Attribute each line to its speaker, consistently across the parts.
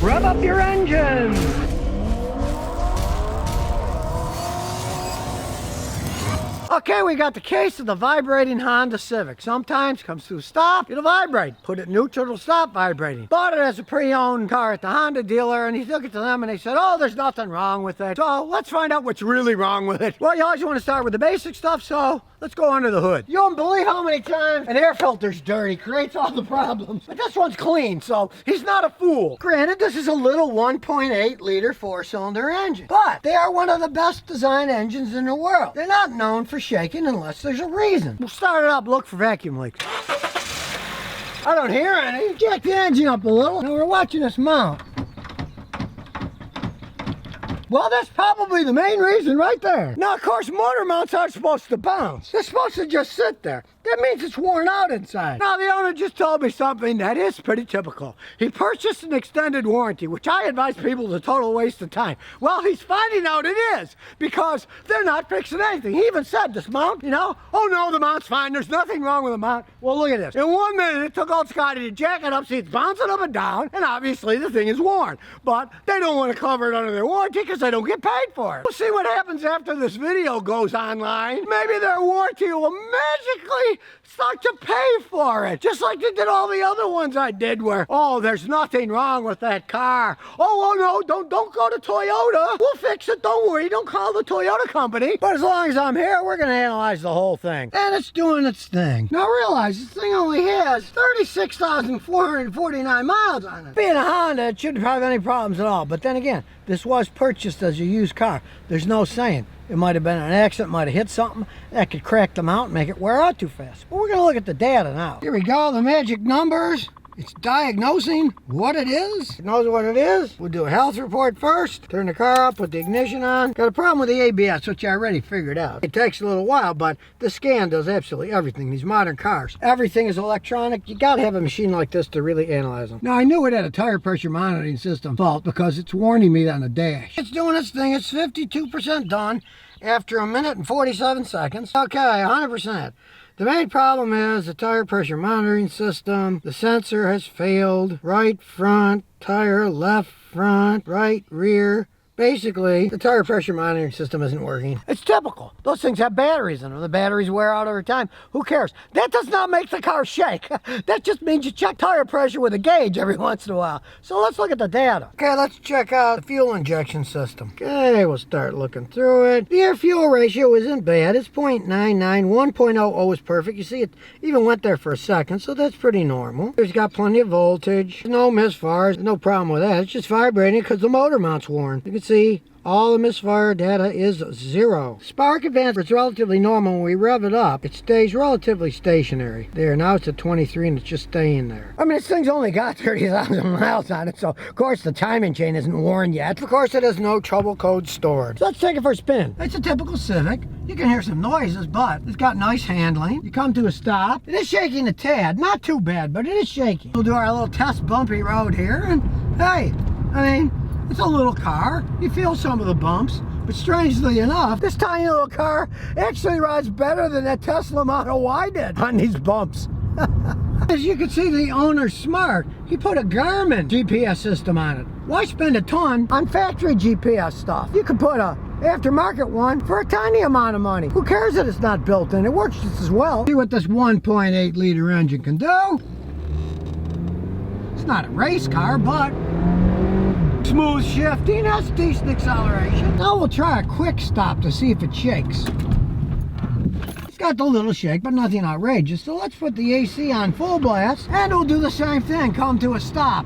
Speaker 1: Rev up your engines! Okay, we got the case of the vibrating Honda Civic. Sometimes comes to a stop, it'll vibrate. Put it neutral, it'll stop vibrating. Bought it as a pre-owned car at the Honda dealer, and he took it to them and they said, oh, there's nothing wrong with it. So let's find out what's really wrong with it. Well, you always want to start with the basic stuff, so let's go under the hood. You don't believe how many times an air filter's dirty, creates all the problems. But this one's clean, so he's not a fool. Granted, this is a little 1.8 liter 4-cylinder engine, but they are one of the best designed engines in the world. They're not known for shaking unless there's a reason. We'll start it up, look for vacuum leaks. I don't hear any. Jack the engine up a little. Now we're watching this mount. Well, that's probably the main reason right there. Now, of course, motor mounts aren't supposed to bounce. They're supposed to just sit there. That means it's worn out inside. Now, the owner just told me something that is pretty typical. He purchased an extended warranty, which I advise people is a total waste of time. Well, he's finding out it is, because they're not fixing anything. He even said, this mount, you know, oh no, the mount's fine. There's nothing wrong with the mount. Well, look at this. In 1 minute, it took old Scotty to jack it up, see it's bouncing up and down, and obviously the thing is worn. But they don't want to cover it under their warranty because they don't get paid for it. We'll see what happens after this video goes online. Maybe their warranty will magically start to pay for it, just like they did all the other ones I did where, oh, there's nothing wrong with that car. Oh no, don't go to Toyota. We'll fix it, don't worry, don't call the Toyota company. But as long as I'm here, we're gonna analyze the whole thing. And it's doing its thing. Now realize this thing only has 36,449 miles on it. Being a Honda, it shouldn't have any problems at all. But then again, this was purchased as a used car. There's no saying. It might have been an accident, might have hit something that could crack them out and make it wear out too fast. But we're going to look at the data now. Here we go, the magic numbers. It's diagnosing what it is. It knows what it is. We'll do a health report first. Turn the car up, put the ignition on. Got a problem with the ABS, which I already figured out. It takes a little while, but the scan does absolutely everything. These modern cars, everything is electronic. You got to have a machine like this to really analyze them. Now, I knew it had a tire pressure monitoring system fault because it's warning me on the dash. It's doing its thing. It's 52% done after 1 minute and 47 seconds. Okay, 100%. The main problem is the tire pressure monitoring system. The sensor has failed. Right front tire, left front, right rear. Basically, the tire pressure monitoring system isn't working. It's typical. Those things have batteries in them. The batteries wear out over time. Who cares? That does not make the car shake. That just means you check tire pressure with a gauge every once in a while. So let's look at the data. Okay, let's check out the fuel injection system. Okay, we'll start looking through it. The air-fuel ratio isn't bad. It's 0.99. 1.00 is perfect. You see, it even went there for a second, so that's pretty normal. There's got plenty of voltage. No misfires. No problem with that. It's just vibrating because the motor mount's worn. You can see all the misfire data is 0. Spark advance is relatively normal. When we rev it up, it stays relatively stationary. There, now it's at 23 and it's just staying there. I mean, this thing's only got 30,000 miles on it, so of course the timing chain isn't worn yet. Of course it has no trouble code stored. So let's take it for a spin. It's a typical Civic. You can hear some noises, but it's got nice handling. You come to a stop. It is shaking a tad. Not too bad, but it is shaking. We'll do our little test bumpy road here, and hey, I mean, it's a little car. You feel some of the bumps, but strangely enough, this tiny little car actually rides better than that Tesla Model Y did on these bumps. As you can see, the owner's smart. He put a Garmin GPS system on it. Why spend a ton on factory GPS stuff? You could put a aftermarket one for a tiny amount of money. Who cares that it's not built in? It works just as well. See what this 1.8 liter engine can do. It's not a race car, but smooth shifting, that's decent acceleration. Now we'll try a quick stop to see if it shakes. It's got the little shake, but nothing outrageous. So let's put the AC on full blast, and we'll do the same thing, come to a stop.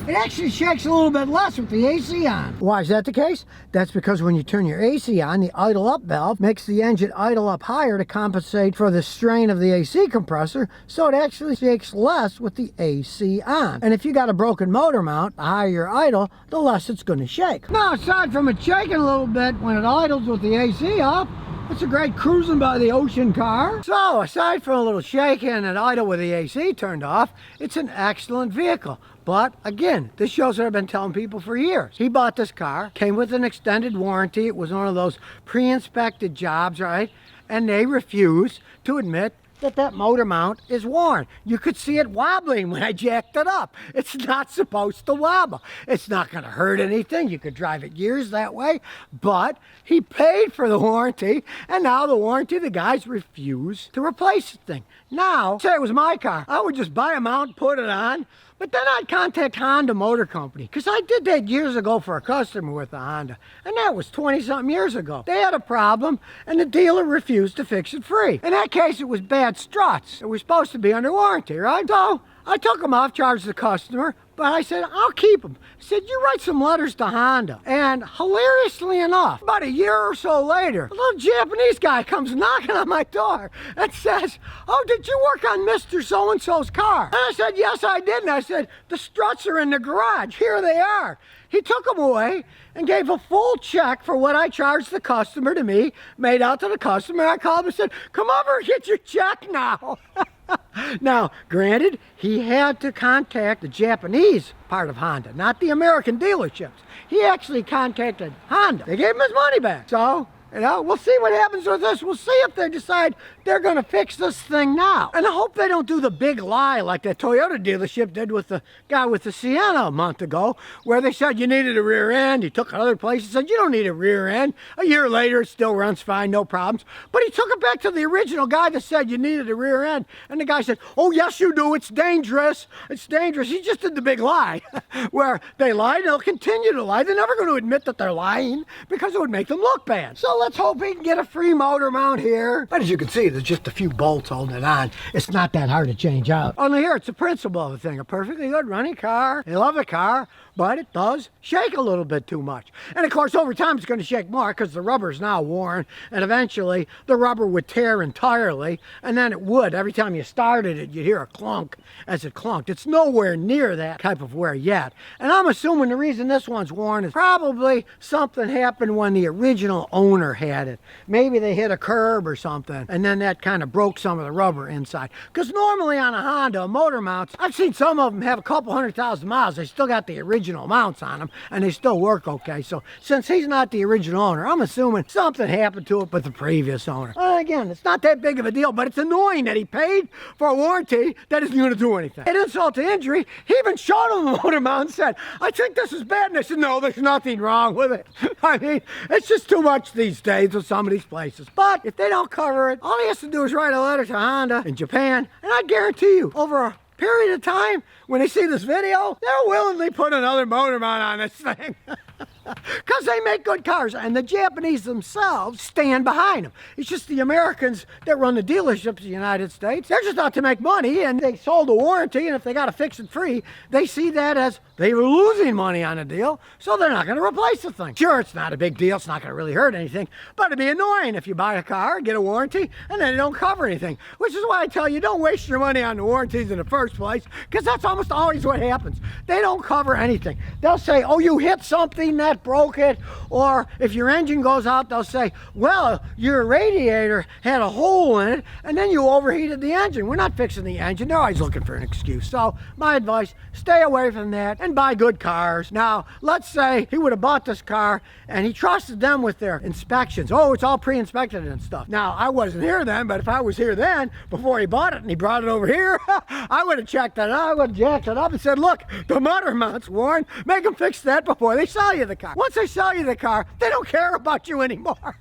Speaker 1: It actually shakes a little bit less with the AC on. Why is that the case? That's because when you turn your AC on, the idle up valve makes the engine idle up higher to compensate for the strain of the AC compressor, so it actually shakes less with the AC on. And if you got a broken motor mount, the higher your idle, the less it's going to shake. Now, aside from it shaking a little bit when it idles with the AC off, it's a great cruising by the ocean car. So, aside from a little shaking and idle with the AC turned off, it's an excellent vehicle. But again, this shows what I've been telling people for years. He bought this car, came with an extended warranty. It was one of those pre-inspected jobs, right? And they refused to admit that motor mount is worn. You could see it wobbling when I jacked it up. It's not supposed to wobble. It's not going to hurt anything. You could drive it years that way, but he paid for the warranty, and now the guys refuse to replace the thing. Now, say it was my car, I would just buy a mount, put it on, but then I'd contact Honda Motor Company, because I did that years ago for a customer with a Honda, and that was 20-something years ago. They had a problem, and the dealer refused to fix it free. In that case, it was bad struts. It was supposed to be under warranty, right? So I took them off, charged the customer, but I said, I'll keep them. I said, you write some letters to Honda. And hilariously enough, about a year or so later, a little Japanese guy comes knocking on my door and says, oh, did you work on Mr. So-and-so's car? And I said, yes, I did. And I said, the struts are in the garage. Here they are. He took them away and gave a full check for what I charged the customer to me, made out to the customer. I called him and said, come over and get your check now. Now, granted, he had to contact the Japanese part of Honda, not the American dealerships. He actually contacted Honda. They gave him his money back. So, you know, we'll see what happens with this. We'll see if they decide they're going to fix this thing now. And I hope they don't do the big lie like that Toyota dealership did with the guy with the Sienna a month ago, where they said you needed a rear end. He took it other places, said you don't need a rear end. A year later, it still runs fine, no problems. But he took it back to the original guy that said you needed a rear end. And the guy said, oh, yes, you do. It's dangerous. It's dangerous. He just did the big lie where they lied and they'll continue to lie. They're never going to admit that they're lying because it would make them look bad. So let's hope he can get a free motor mount here. But as you can see, there's just a few bolts holding it on. It's not that hard to change out. Only here, it's the principle of the thing. A perfectly good running car. They love the car, but it does shake a little bit too much. And of course, over time, it's going to shake more because the rubber's now worn, and eventually the rubber would tear entirely, and then it would. Every time you started it, you'd hear a clunk as it clunked. It's nowhere near that type of wear yet. And I'm assuming the reason this one's worn is probably something happened when the original owner had it. Maybe they hit a curb or something, and then that kind of broke some of the rubber inside. Because normally on a Honda, motor mounts, I've seen some of them have a couple 100,000 miles. They still got the original mounts on them, and they still work okay. So since he's not the original owner, I'm assuming something happened to it with the previous owner. Again, it's not that big of a deal, but it's annoying that he paid for a warranty that isn't going to do anything. At insult to injury, he even showed him the motor mount and said, I think this is bad. And they said, no, there's nothing wrong with it. I mean, it's just too much these days with some of these places. But if they don't cover it, all he has to do is write a letter to Honda in Japan, and I guarantee you, over a period of time, when they see this video, they'll willingly put another motor mount on this thing. Because they make good cars, and the Japanese themselves stand behind them. It's just the Americans that run the dealerships in the United States. They're just out to make money, and they sold a warranty, and if they got to fix it free, they see that as they were losing money on a deal, so they're not going to replace the thing. Sure, it's not a big deal. It's not going to really hurt anything, but it'd be annoying if you buy a car, get a warranty, and then they don't cover anything, which is why I tell you, don't waste your money on the warranties in the first place, because that's almost always what happens. They don't cover anything. They'll say, oh, you hit something that broke it, or if your engine goes out, they'll say, well, your radiator had a hole in it, and then you overheated the engine. We're not fixing the engine. They're always looking for an excuse. So my advice, stay away from that and buy good cars. Now, let's say he would have bought this car and he trusted them with their inspections. Oh, it's all pre-inspected and stuff. Now, I wasn't here then, but if I was here then, before he bought it and he brought it over here, I would have checked it out. I would have jacked it up and said, look, the motor mount's worn. Make them fix that before they sell you the car. Once they sell you the car, they don't care about you anymore.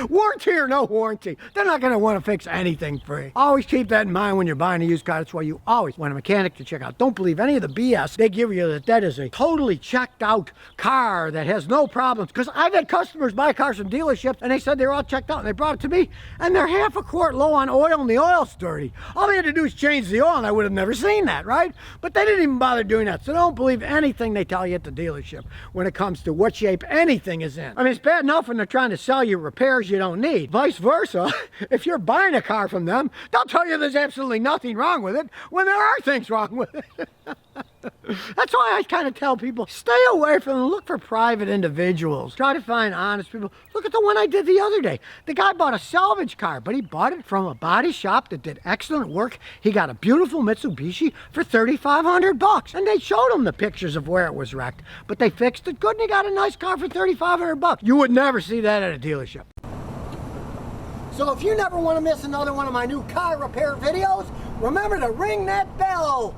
Speaker 1: Warranty or no warranty, they're not going to want to fix anything free. Always keep that in mind when you're buying a used car. That's why you always want a mechanic to check out. Don't believe any of the BS they give you that is a totally checked out car that has no problems. Because I've had customers buy cars from dealerships and they said they're all checked out, and they brought it to me and they're half a quart low on oil and the oil's dirty. All they had to do is change the oil and I would have never seen that, right? But they didn't even bother doing that. So don't believe anything they tell you at the dealership when it comes to what shape anything is in. I mean, it's bad enough when they're trying to sell you repairs you don't need. Vice versa, if you're buying a car from them, they'll tell you there's absolutely nothing wrong with it when there are things wrong with it. That's why I kind of tell people, stay away from them. Look for private individuals. Try to find honest people. Look at the one I did the other day. The guy bought a salvage car, but he bought it from a body shop that did excellent work. He got a beautiful Mitsubishi for $3,500. And they showed him the pictures of where it was wrecked. But they fixed it good and he got a nice car for $3,500. You would never see that at a dealership. So if you never want to miss another one of my new car repair videos, remember to ring that bell.